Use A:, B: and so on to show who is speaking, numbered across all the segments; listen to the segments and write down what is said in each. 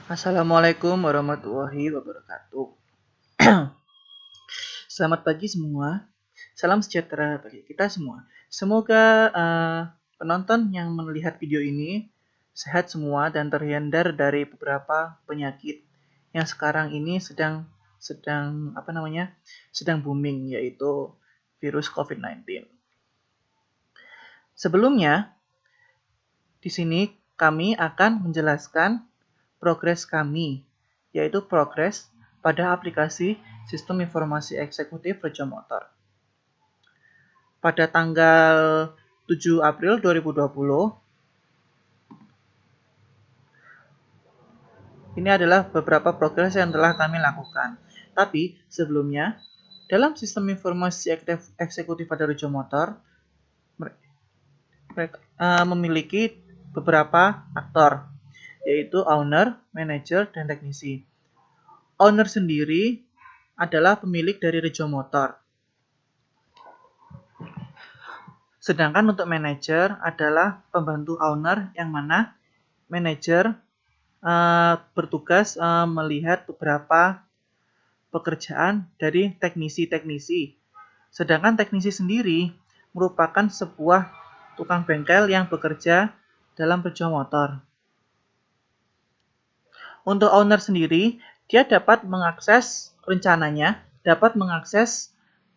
A: Assalamualaikum warahmatullahi wabarakatuh. Selamat pagi semua. Salam sejahtera bagi kita semua. Semoga penonton yang melihat video ini sehat semua dan terhindar dari beberapa penyakit yang sekarang ini sedang booming, yaitu virus COVID-19. Sebelumnya, di sini kami akan menjelaskan progres kami, yaitu progres pada aplikasi Sistem Informasi Eksekutif Reja Motor. Pada tanggal 7 April 2020, ini adalah beberapa progres yang telah kami lakukan. Tapi sebelumnya, dalam Sistem Informasi Eksekutif pada Reja Motor, mereka memiliki beberapa aktor, yaitu owner, manager, dan teknisi. Owner sendiri adalah pemilik dari Reja Motor. Sedangkan untuk manajer adalah pembantu owner, yang mana manajer bertugas melihat beberapa pekerjaan dari teknisi-teknisi. Sedangkan teknisi sendiri merupakan sebuah tukang bengkel yang bekerja dalam Reja Motor. Untuk owner sendiri, dia dapat mengakses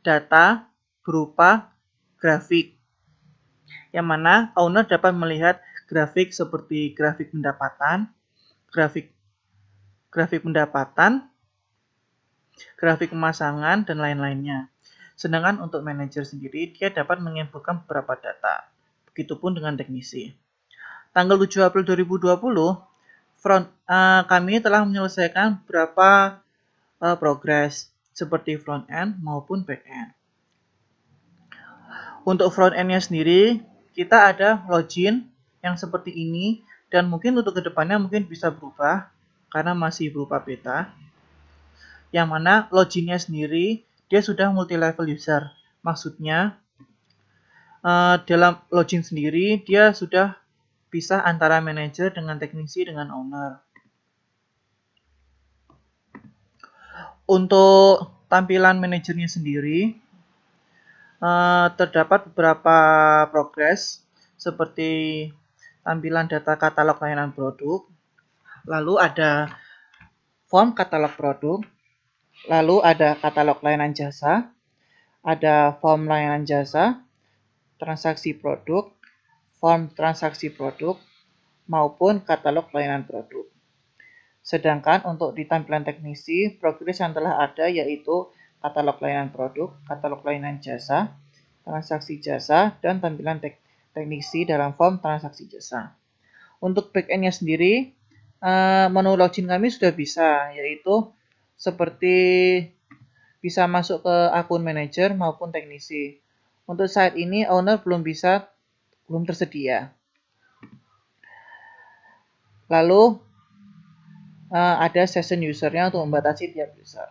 A: data berupa grafik, yang mana owner dapat melihat grafik seperti grafik pendapatan, grafik pemasangan, dan lain-lainnya. Sedangkan untuk manajer sendiri, dia dapat menginputkan beberapa data. Begitupun dengan teknisi. Tanggal 7 April 2020, kami telah menyelesaikan beberapa progres seperti front end maupun back end. Untuk front end-nya sendiri, kita ada login yang seperti ini, dan mungkin untuk kedepannya mungkin bisa berubah karena masih berupa beta. Yang mana login-nya sendiri dia sudah multi level user. Maksudnya dalam login sendiri dia sudah pisah antara manajer dengan teknisi dengan owner. Untuk tampilan manajernya sendiri terdapat beberapa progres seperti tampilan data katalog layanan produk, lalu ada form katalog produk, lalu ada katalog layanan jasa, ada form layanan jasa, transaksi produk, form transaksi produk, maupun katalog layanan produk. Sedangkan untuk di tampilan teknisi, progres yang telah ada yaitu katalog layanan produk, katalog layanan jasa, transaksi jasa, dan tampilan teknisi dalam form transaksi jasa. Untuk backend-nya sendiri, menu login kami sudah bisa, yaitu seperti bisa masuk ke akun manajer maupun teknisi. Untuk saat ini owner belum tersedia. Lalu ada session usernya untuk membatasi tiap user.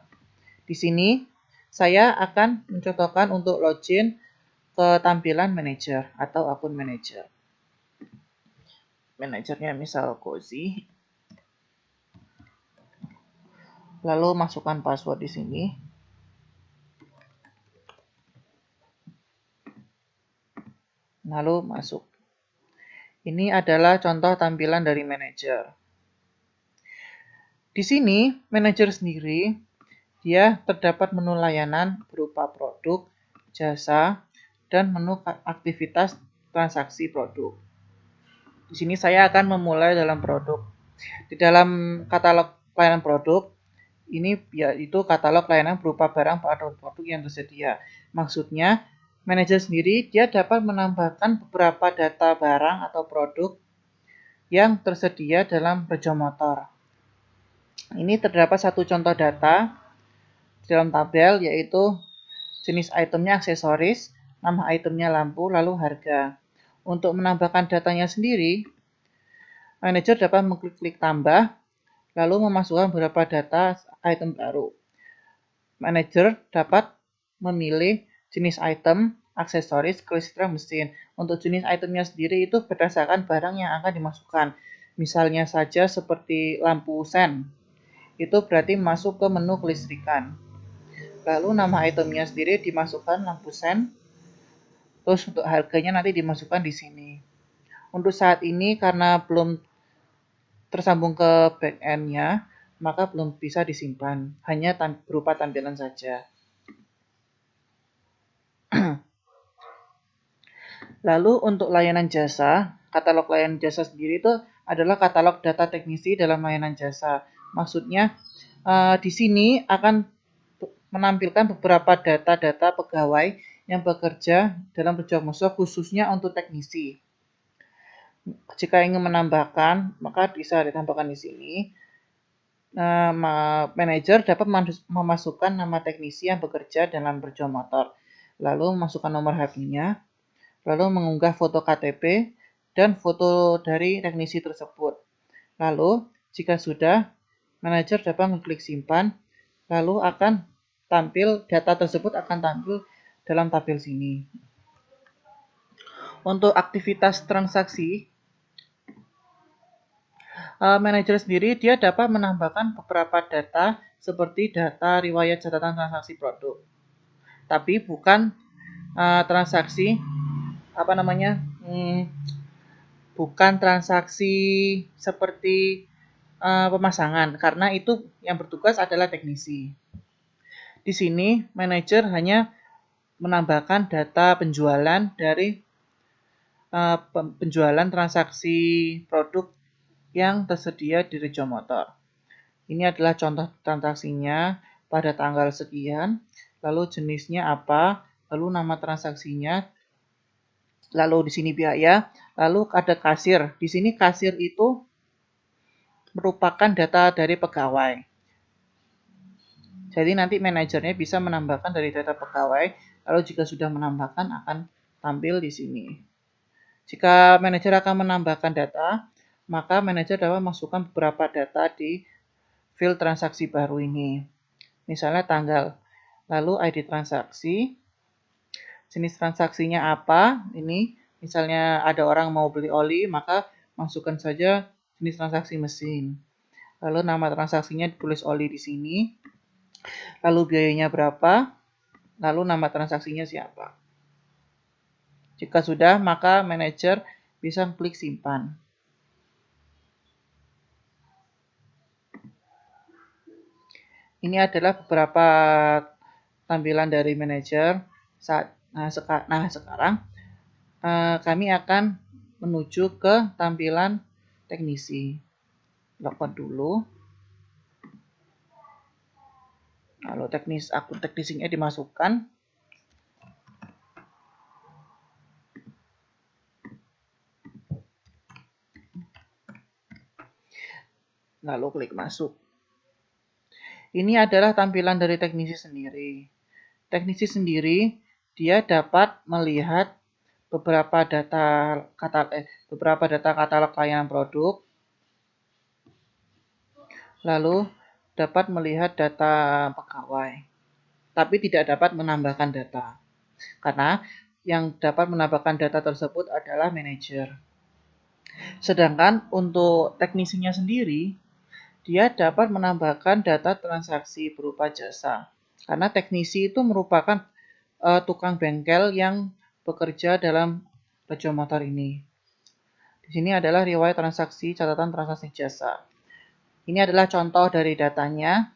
A: Di sini saya akan mencontohkan untuk login ke tampilan manager atau akun manager. Manajernya misal Cozy. Lalu masukkan password di sini. Lalu masuk. Ini adalah contoh tampilan dari manajer. Di sini manajer sendiri dia terdapat menu layanan berupa produk, jasa, dan menu aktivitas transaksi produk. Di sini saya akan memulai dalam produk. Di dalam katalog layanan produk, ini yaitu katalog layanan berupa barang atau produk yang tersedia. Maksudnya, manajer sendiri dia dapat menambahkan beberapa data barang atau produk yang tersedia dalam Reja Motor. Ini terdapat satu contoh data dalam tabel, yaitu jenis itemnya aksesoris, nama itemnya lampu, lalu harga. Untuk menambahkan datanya sendiri, manajer dapat mengklik tambah, lalu memasukkan beberapa data item baru. Manajer dapat memilih jenis item, aksesoris, kelistrikan mesin. Untuk jenis itemnya sendiri itu berdasarkan barang yang akan dimasukkan. Misalnya saja seperti lampu sen, itu berarti masuk ke menu kelistrikan. Lalu nama itemnya sendiri dimasukkan lampu sen, terus untuk harganya nanti dimasukkan di sini. Untuk saat ini karena belum tersambung ke backend-nya, maka belum bisa disimpan, hanya berupa tampilan saja. Lalu untuk layanan jasa, katalog layanan jasa sendiri itu adalah katalog data teknisi dalam layanan jasa. Maksudnya di sini akan menampilkan beberapa data-data pegawai yang bekerja dalam job master khususnya untuk teknisi. Jika ingin menambahkan, maka bisa ditambahkan di sini. Manajer dapat memasukkan nama teknisi yang bekerja dalam berjual motor, lalu memasukkan nomor HP-nya, lalu mengunggah foto KTP dan foto dari teknisi tersebut. Lalu, jika sudah, manajer dapat mengklik simpan, lalu akan tampil, data tersebut akan tampil dalam tabel sini. Untuk aktivitas transaksi, manajer sendiri dia dapat menambahkan beberapa data seperti data riwayat catatan transaksi produk. Tapi bukan transaksi bukan transaksi seperti pemasangan, karena itu yang bertugas adalah teknisi. Di sini manajer hanya menambahkan data penjualan dari penjualan transaksi produk yang tersedia di Rejo Motor. Ini adalah contoh transaksinya pada tanggal sekian, lalu jenisnya apa, lalu nama transaksinya, lalu di sini biaya, lalu ada kasir. Di sini kasir itu merupakan data dari pegawai. Jadi nanti manajernya bisa menambahkan dari data pegawai, lalu jika sudah menambahkan akan tampil di sini. Jika manajer akan menambahkan data, maka manajer dapat masukkan beberapa data di field transaksi baru ini. Misalnya tanggal, lalu ID transaksi, jenis transaksinya apa, ini misalnya ada orang mau beli oli, maka masukkan saja jenis transaksi mesin. Lalu nama transaksinya ditulis oli di sini, lalu biayanya berapa, lalu nama transaksinya siapa. Jika sudah, maka manajer bisa klik simpan. Ini adalah beberapa tampilan dari manajer. Sekarang kami akan menuju ke tampilan teknisi. Login dulu. Lalu akun teknisinya dimasukkan. Lalu klik masuk. Ini adalah tampilan dari teknisi sendiri. Teknisi sendiri, dia dapat melihat beberapa data katalog layanan produk, lalu dapat melihat data pegawai, tapi tidak dapat menambahkan data, karena yang dapat menambahkan data tersebut adalah manajer. Sedangkan untuk teknisinya sendiri, dia dapat menambahkan data transaksi berupa jasa. Karena teknisi itu merupakan tukang bengkel yang bekerja dalam Rejo Motor ini. Di sini adalah riwayat transaksi, catatan transaksi jasa. Ini adalah contoh dari datanya,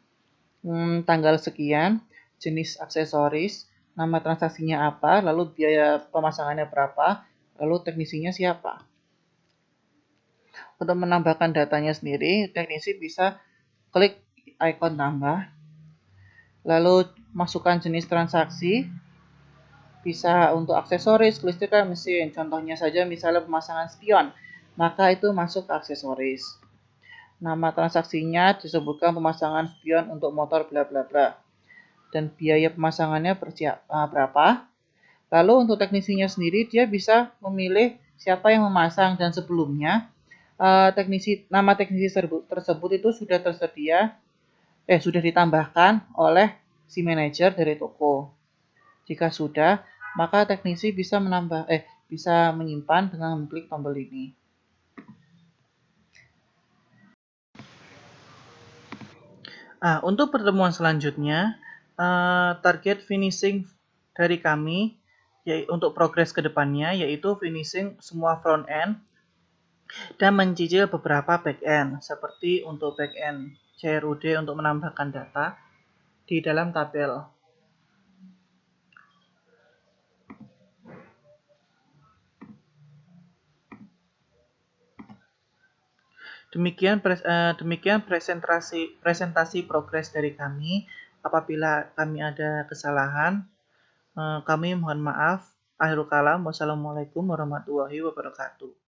A: tanggal sekian, jenis aksesoris, nama transaksinya apa, lalu biaya pemasangannya berapa, lalu teknisinya siapa. Untuk menambahkan datanya sendiri, teknisi bisa klik ikon tambah, lalu masukkan jenis transaksi, bisa untuk aksesoris, kelistrikan mesin, contohnya saja misalnya pemasangan spion, maka itu masuk ke aksesoris. Nama transaksinya disebutkan pemasangan spion untuk motor bla bla bla, dan biaya pemasangannya berapa. Lalu untuk teknisinya sendiri, dia bisa memilih siapa yang memasang, dan sebelumnya nama teknisi tersebut itu sudah tersedia, sudah ditambahkan oleh si manajer dari toko. Jika sudah, maka teknisi bisa menyimpan dengan mengklik tombol ini. Untuk pertemuan selanjutnya, target finishing dari kami untuk progres ke depannya yaitu finishing semua front end dan mencicil beberapa back end seperti untuk back end CRUD untuk menambahkan data di dalam tabel. Demikian presentasi progres dari kami. Apabila kami ada kesalahan, kami mohon maaf. Akhirul kalam. Wassalamualaikum warahmatullahi wabarakatuh.